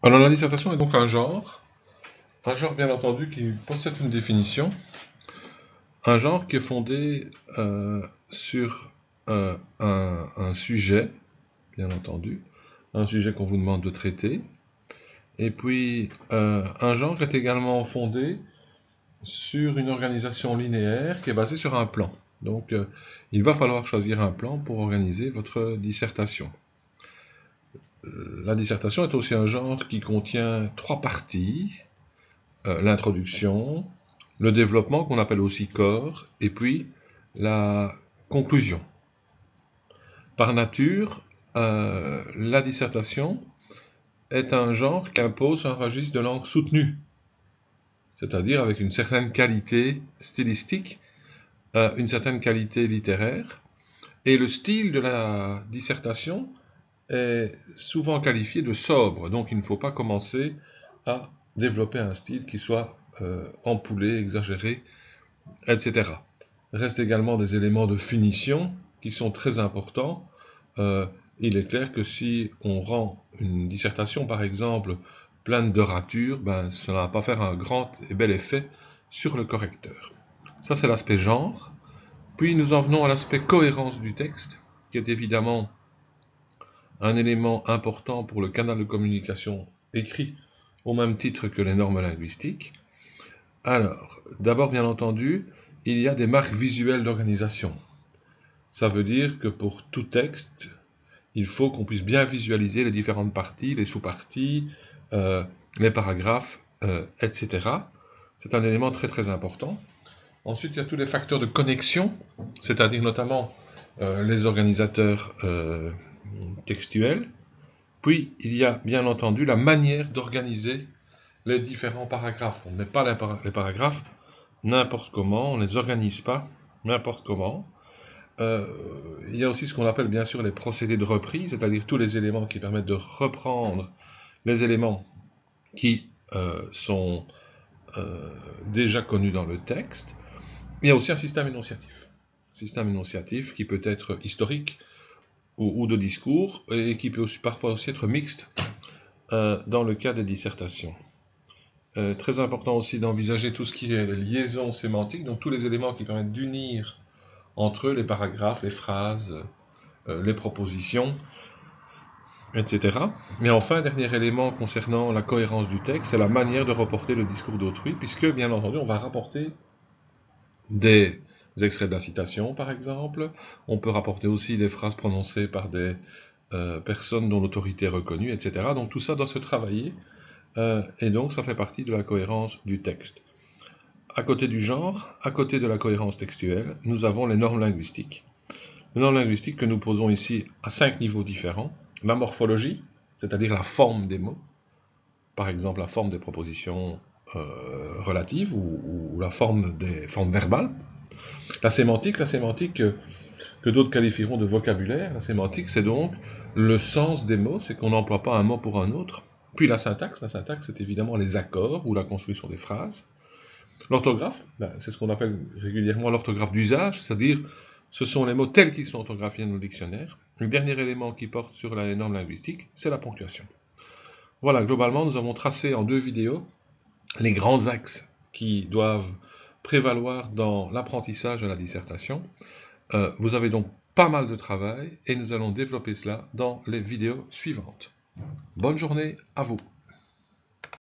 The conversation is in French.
Alors la dissertation est donc un genre bien entendu qui possède une définition, un genre qui est fondé sur un sujet, bien entendu, un sujet qu'on vous demande de traiter, et puis un genre est également fondé sur une organisation linéaire qui est basée sur un plan. Donc il va falloir choisir un plan pour organiser votre dissertation. La dissertation est aussi un genre qui contient trois parties. L'introduction, le développement qu'on appelle aussi corps, et puis la conclusion. Par nature, la dissertation est un genre qui impose un registre de langue soutenu, c'est-à-dire avec une certaine qualité stylistique, une certaine qualité littéraire, et le style de la dissertation est souvent qualifié de sobre, donc il ne faut pas commencer à développer un style qui soit ampoulé, exagéré, etc. Restent également des éléments de finition qui sont très importants. Il est clair que si on rend une dissertation, par exemple, pleine de ratures, ben, ça ne va pas faire un grand et bel effet sur le correcteur. Ça, c'est l'aspect genre. Puis nous en venons à l'aspect cohérence du texte, qui est évidemment un élément important pour le canal de communication écrit, au même titre que les normes linguistiques. Alors, d'abord, bien entendu, il y a des marques visuelles d'organisation. Ça veut dire que pour tout texte, il faut qu'on puisse bien visualiser les différentes parties, les sous-parties, les paragraphes, etc. C'est un élément très très important. Ensuite, il y a tous les facteurs de connexion, c'est-à-dire notamment les organisateurs textuels. Puis, il y a bien entendu la manière d'organiser les différents paragraphes. On ne met pas les paragraphes n'importe comment, on ne les organise pas n'importe comment. Il y a aussi ce qu'on appelle bien sûr les procédés de reprise, c'est-à-dire tous les éléments qui permettent de reprendre les éléments qui sont déjà connus dans le texte. Il y a aussi un système énonciatif qui peut être historique ou de discours et qui peut aussi, parfois aussi être mixte dans le cas des dissertations. Très important aussi d'envisager tout ce qui est les liaisons sémantiques, donc tous les éléments qui permettent d'unir entre eux les paragraphes, les phrases, les propositions, etc. Mais enfin, dernier élément concernant la cohérence du texte, c'est la manière de reporter le discours d'autrui, puisque bien entendu, on va rapporter des extraits de la citation, par exemple. On peut rapporter aussi des phrases prononcées par des personnes dont l'autorité est reconnue, etc. Donc tout ça doit se travailler, et donc ça fait partie de la cohérence du texte. À côté du genre, à côté de la cohérence textuelle, nous avons les normes linguistiques. Les normes linguistiques que nous posons ici à 5 niveaux différents. La morphologie, c'est-à-dire la forme des mots, par exemple la forme des propositions relatives ou la forme des formes verbales. La sémantique que d'autres qualifieront de vocabulaire. La sémantique, c'est donc le sens des mots, c'est qu'on n'emploie pas un mot pour un autre. Puis la syntaxe c'est évidemment les accords ou la construction des phrases. L'orthographe, c'est ce qu'on appelle régulièrement l'orthographe d'usage, c'est-à-dire ce sont les mots tels qu'ils sont orthographiés dans le dictionnaire. Le dernier élément qui porte sur la norme linguistique, c'est la ponctuation. Voilà, globalement, nous avons tracé en 2 vidéos les grands axes qui doivent prévaloir dans l'apprentissage de la dissertation. Vous avez donc pas mal de travail et nous allons développer cela dans les vidéos suivantes. Bonne journée à vous!